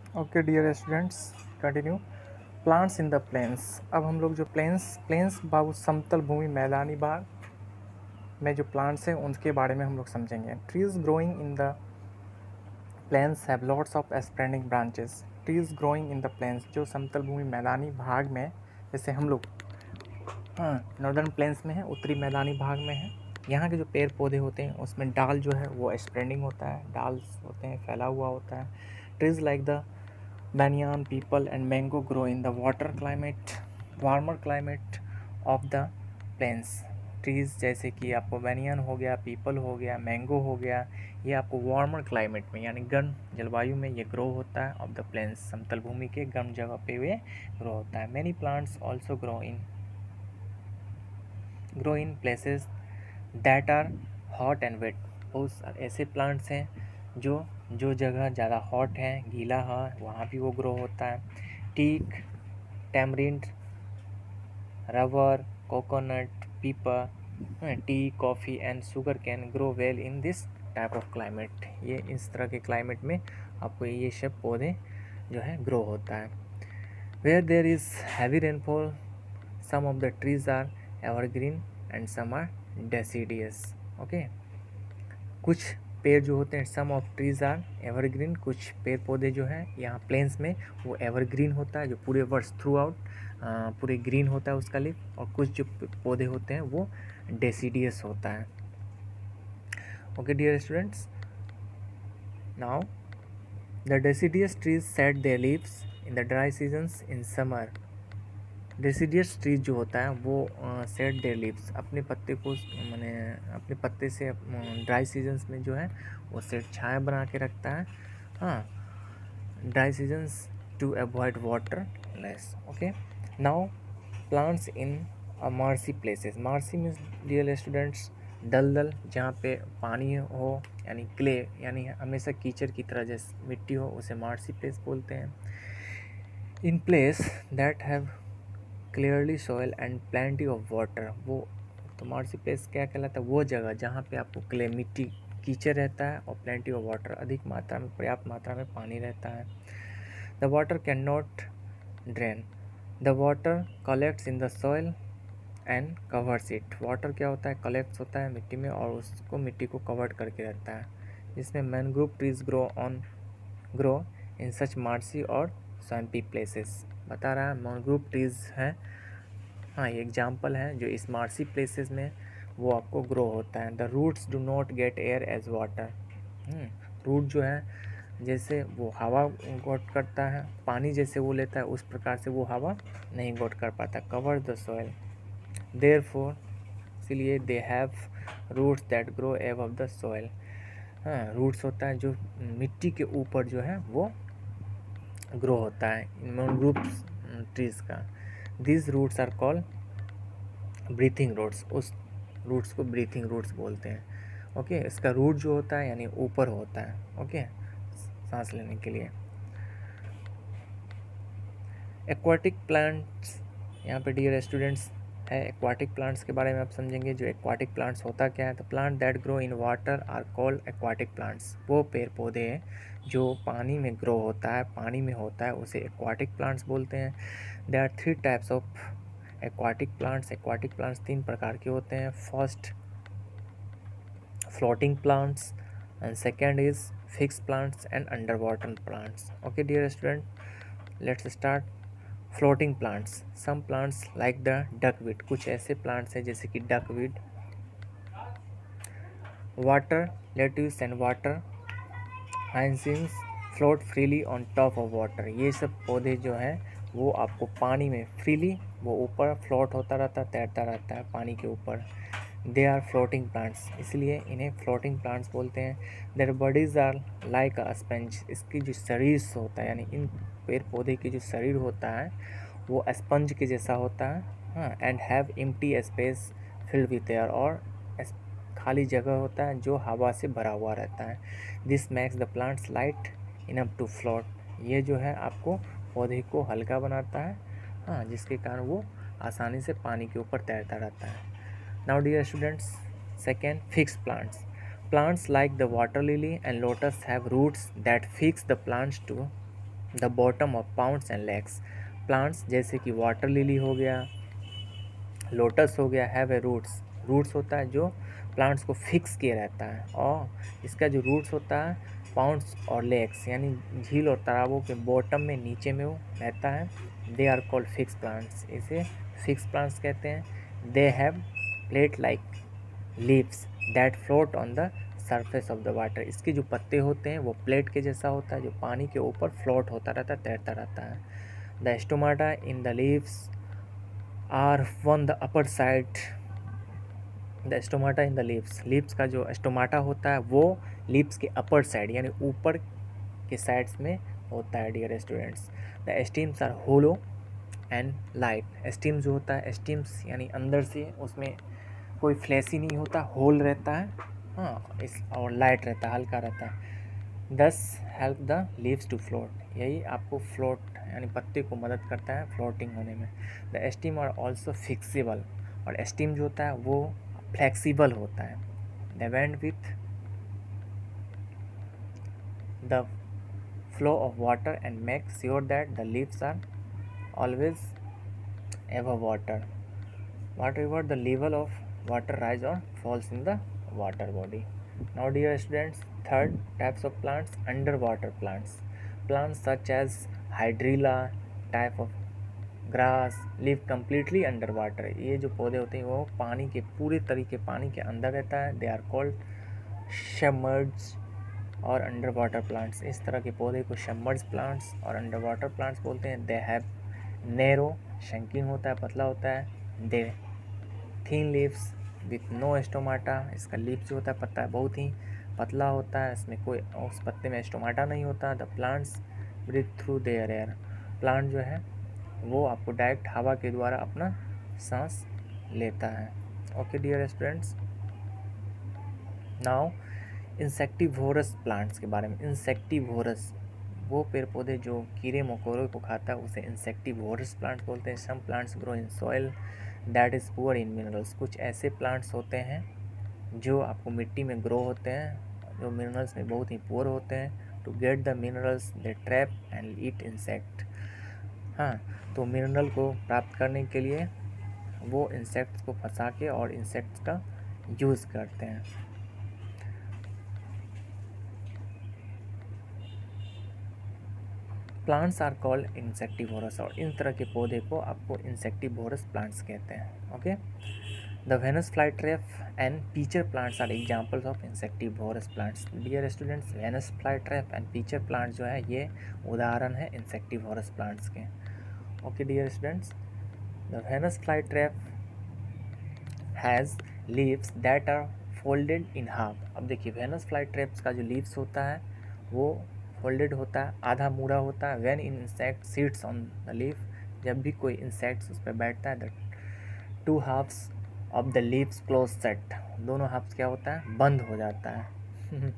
Okay dear students, continue. Plants in the plains. अब हम लोग जो प्लेन्स बाबू समतल भूमि मैदानी भाग में जो प्लांट्स हैं उनके बारे में हम लोग समझेंगे। Trees growing in the plains have lots of spreading branches. Trees growing in the plains, जो समतल भूमि मैदानी भाग में, जैसे हम लोग नॉर्दर्न प्लेन्स में है, उत्तरी मैदानी भाग में है, यहाँ के जो पेड़ पौधे होते हैं उसमें डाल जो है वो स्प्रेडिंग होता है, डाल्स होते हैं, फैला हुआ होता है। Trees like the banyan, peepal and mango grow in the warmer climate of the plains. Trees जैसे कि आपको बैनियन हो गया, पीपल हो गया, मैंगो हो गया, ये आपको वार्मर क्लाइमेट में यानी गर्म जलवायु में ये ग्रो होता है ऑफ द प्लेन्स, समतल भूमि के गर्म जगह पे ये ग्रो होता है। Many plants also grow in places that are hot and wet. बहुत ऐसे प्लांट्स हैं जो जगह ज़्यादा हॉट है, गीला है, वहाँ भी वो ग्रो होता है। Teak, tamarind, rubber, coconut, peepal, tea, coffee and sugar cane grow well in this type of climate. ये इस तरह के क्लाइमेट में आपको ये सब पौधे जो है ग्रो होता है। Where there is heavy rainfall, some of the trees are evergreen and some are deciduous. Okay, कुछ पेड़ जो होते हैं, some of trees are evergreen, कुछ पेड़ पौधे जो हैं यहाँ प्लेन्स में वो एवरग्रीन होता है, जो पूरे वर्ष थ्रू आउट पूरे ग्रीन होता है उसका लीफ, और कुछ जो पौधे होते हैं वो डेसिडियस होता है। Okay dear students, now the deciduous trees shed their leaves in the dry seasons in summer. Deciduous trees जो होता है वो सेट देयर लीव्स, अपने पत्ते को मैंने अपने पत्ते से ड्राई सीजन्स में जो है वो सेट छाया बना के रखता है। हाँ, dry seasons to avoid water loss. Okay, now plants in marshy places. Marshy means dear students दलदल, जहाँ पे पानी हो, यानी क्ले, यानी हमेशा कीचड़ की तरह जैसे मिट्टी हो, उसे मार्सी प्लेस बोलते हैं। In place that have clearly soil and plenty of water. वो तो मार्सी प्लेस क्या कहलाता है? वो जगह जहाँ पे आपको क्ले, मिट्टी, कीचड़ रहता है और प्लेंटी ऑफ वाटर, अधिक मात्रा में, पर्याप्त मात्रा में पानी रहता है। The water can not drain, the water collects in the soil and covers it. Water क्या होता है? कलेक्ट्स होता है मिट्टी में और उसको मिट्टी को कवर करके रखता है, जिसमें mangrove trees grow in such marshy और स्वैम्पी प्लेसेस। बता रहा है मैनग्रोव ट्रीज हैं, हाँ ये एग्जाम्पल है जो इस मार्सी प्लेसेस में वो आपको ग्रो होता है। The roots do not get air as water. Root जो है जैसे वो हवा गोट करता है, पानी जैसे वो लेता है, उस प्रकार से वो हवा नहीं गोट कर पाता। कवर द सॉइल देयरफॉर, इसलिए they have roots that grow above the soil. हाँ, रूट्स होता है जो मिट्टी के ऊपर जो है वो ग्रो होता है इन मैनग्रोव ट्रीज का। This roots are called breathing roots. उस रूट्स को ब्रीथिंग रूट्स बोलते हैं। ओके, इसका रूट जो होता है यानी ऊपर होता है, ओके, सांस लेने के लिए। एक्वाटिक प्लांट्स, यहाँ पे डियर स्टूडेंट्स है एक्वाटिक प्लांट्स के बारे में आप समझेंगे। जो एक्वाटिक प्लांट्स होता क्या है? तो plant that grow in water are called aquatic plants. वो पेड़ पौधे हैं जो पानी में ग्रो होता है, पानी में होता है, उसे एक्वाटिक प्लांट्स बोलते हैं। There are 3 types of aquatic plants. Aquatic plants 3 प्रकार के होते हैं। First, floating plants, and second is fix plants and underwater plants. Okay dear student, let's start. Floating plants, some plants like the duckweed. कुछ ऐसे plants हैं जैसे कि duckweed, water lettuce and water hyacinth float freely on top of water. ये सब पौधे जो हैं वो आपको पानी में फ्रीली वो ऊपर फ्लोट होता रहता है, तैरता रहता है पानी के ऊपर। दे आर फ्लोटिंग प्लांट्स, इसलिए इन्हें फ्लोटिंग प्लांट्स बोलते हैं। Their bodies are like a sponge. इसकी जो शरीर होता है, यानी इन पेड़ पौधे की जो शरीर होता है वो स्पंज के जैसा होता है। हाँ, and have empty space filled with air, और खाली जगह होता है जो हवा से भरा हुआ रहता है। This makes the plants light enough to float. ये जो है आपको पौधे को हल्का बनाता है, हाँ, जिसके कारण वो आसानी से पानी के ऊपर तैरता रहता है। Now dear students, second, fixed plants. Plants like the water lily and lotus have roots that fix the plants to the bottom of ponds and lakes. Plants जैसे कि वाटर लिली हो गया, लोटस हो गया, हैव ए रूट्स। रूट्स होता है जो plants को फिक्स किए रहता है, और इसका जो रूट्स होता है पाउंड्स और लेक्स यानी झील और तालाबों के बॉटम में, नीचे में वो रहता है। They are called fixed plants, इसे फिक्स प्लांट्स कहते हैं। They have plate like leaves that float on the surface of the water. इसके जो पत्ते होते हैं वो प्लेट के जैसा होता है, जो पानी के ऊपर फ्लोट होता रहता है, तैरता रहता है। The stomata in the leaves are on the upper side. The stomata in the leaves, leaves का जो स्टोमाटा होता है वो लीव्स के अपर साइड यानी ऊपर के साइड्स में होता है dear students. The stems are hollow and light. Stem जो होता है, स्टीम्स यानी अंदर से उसमें कोई फ्लैशी नहीं होता, होल रहता है, हाँ, इस और लाइट रहता है, हल्का रहता है। This help the leaves to float, यही आपको फ्लोट यानी पत्ते को मदद करता है फ्लोटिंग होने में। The stem are also flexible, और स्टीम जो होता है वो फ्लेक्सिबल होता है। They bend with the flow of water and make sure that the leaves are always above water, whatever the level of water rise or falls in the water body. Now dear students, third types of plants, underwater plants. Plants such as hydrilla type of grass live completely underwater. ये जो पौधे होते हैं वो पानी के पूरे तरीके पानी के अंदर रहता है। They are called submerged और underwater plants। इस तरह के पौधे को submerged plants और underwater plants बोलते हैं। They have narrow शंकिंग होता है, पतला होता है। They thin leaves with no stomata, इसका लीव्स जो होता है पत्ता बहुत ही पतला होता है, इसमें कोई उस पत्ते में स्टोमाटा नहीं होता। The plants breathe through their air, plant जो है वो आपको डायरेक्ट हवा के द्वारा अपना सांस लेता है। Okay dear students, now insectivorous plants के बारे में। इंसेक्टिवोरस वो पेड़ पौधे जो कीड़े मकोड़ों को खाता है उसे इंसेक्टिवोरस प्लांट्स बोलते हैं। Some plants grow in soil that is poor in minerals, कुछ ऐसे प्लांट्स होते हैं जो आपको मिट्टी में ग्रो होते हैं जो मिनरल्स में बहुत ही पुअर होते हैं। To get the minerals they trap and eat insect, हाँ, तो मिनरल को प्राप्त करने के लिए वो इंसेक्ट्स को फंसा के और इंसेक्ट्स का यूज़ करते हैं। प्लांट्स आर कॉल्ड इंसेक्टिवोरस, और इन तरह के पौधे को आपको इंसेक्टिवोरस प्लांट्स कहते हैं। Okay, the Venus flytrap and pitcher plants are examples of insectivorous plants. Dear students, Venus flytrap and pitcher plant जो है ये उदाहरण है इंसेक्टिवोरस प्लांट्स के। Okay dear students, the Venus flytrap has leaves that are folded in half. अब देखिए Venus फ्लाईट्रैप्स का जो लीव्स होता है वो फोल्डेड होता है, आधा मुड़ा होता है। When an insect sits on the leaf, जब भी कोई इंसेक्ट्स उस पर बैठता है, the two halves of the leaves close shut, दोनों हाफ्स क्या होता है, बंद हो जाता है।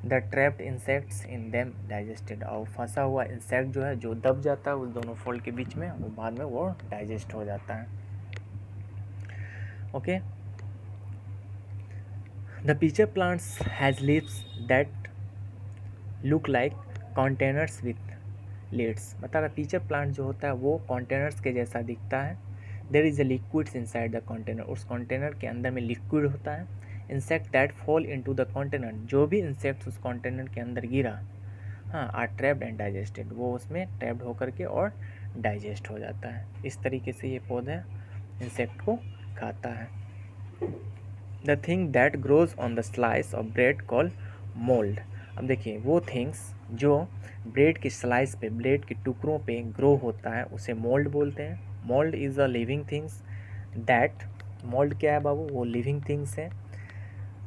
The trapped insects in them digested, और फंसा हुआ इंसेक्ट जो है जो दब जाता है उस दोनों फोल्ड के बीच में, वो बाद में वो डाइजेस्ट हो जाता है। Okay, the pitcher plants has leaves that look like containers with lids, मतलब पीचर प्लांट जो होता है वो कंटेनर्स के जैसा दिखता है। There is a liquids inside the container, उस कंटेनर के अंदर में लिक्विड होता है। Insect that fall into the container, जो भी इंसेक्ट उस कंटेनर के अंदर गिरा, हाँ, आर ट्रैप्ड एंड डाइजेस्टेड, वो उसमें ट्रैप्ड होकर के और डाइजेस्ट हो जाता है। इस तरीके से ये पौधा इंसेक्ट को खाता है। The thing that grows on the slice of bread call mould. अब देखिए वो थिंग्स जो ब्रेड के स्लाइस पे, ब्रेड के टुकड़ों पे ग्रो होता है उसे मोल्ड बोलते हैं। Mould is a living things that, mould क्या है बाबू, वो लिविंग थिंग्स है,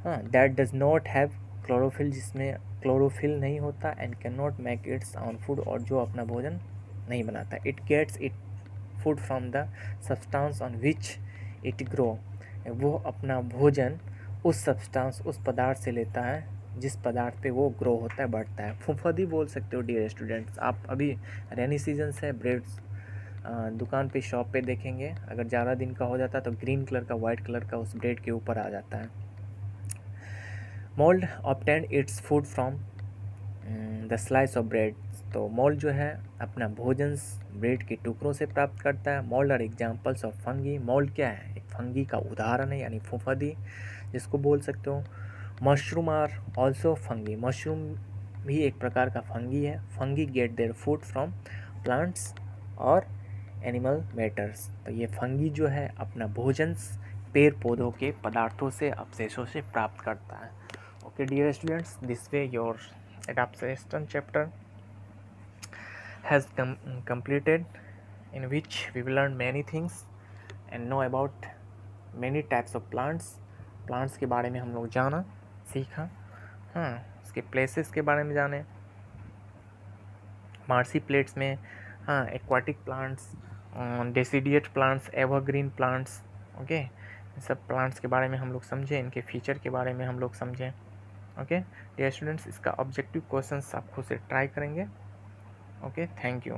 हाँ, that does not have chlorophyll, जिसमें क्लोरोफिल नहीं होता, and can not make its own food, और जो अपना भोजन नहीं बनाता। It gets it food from the substance on which it grow, वो अपना भोजन उस सब्सटेंस, उस पदार्थ से लेता है जिस पदार्थ पे वो ग्रो होता है, बढ़ता है। फुफदी बोल सकते हो डियर स्टूडेंट्स। आप अभी रेनी सीजन से ब्रेड्स दुकान पे, शॉप पे देखेंगे, अगर ज़्यादा दिन का हो जाता है तो ग्रीन कलर का, वाइट कलर का उस ब्रेड के ऊपर आ जाता है। Mould obtained its food from the slice of bread, तो मोल्ड जो है अपना भोजन ब्रेड के टुकड़ों से प्राप्त करता है। Mould are examples of fungi. Mould क्या है? एक फंगी का उदाहरण है, यानी फुफदी जिसको बोल सकते हो। Mushroom are also fungi. Mushroom भी एक प्रकार का फंगी है। Fungi get their food from plants और एनिमल मैटर्स। तो ये फंगी जो है अपना भोजन पेड़ पौधों के पदार्थों से, अवशेषों से प्राप्त करता है। Okay dear students, this way your adaptation chapter has completed, in which we will learn many things and know about many types of plants के बारे में हम लोग जाना सीखा। हाँ, उसके प्लेसेस के बारे में जाने, मार्सी प्लेट्स में, हाँ, aquatic plants, deciduous plants, evergreen plants. Okay, इन सब प्लांट्स के बारे में हम लोग समझें, इनके फीचर के बारे में हम लोग समझें। ओके डियर स्टूडेंट्स, इसका ऑब्जेक्टिव क्वेश्चंस आप खुद से ट्राई करेंगे। Okay, thank you.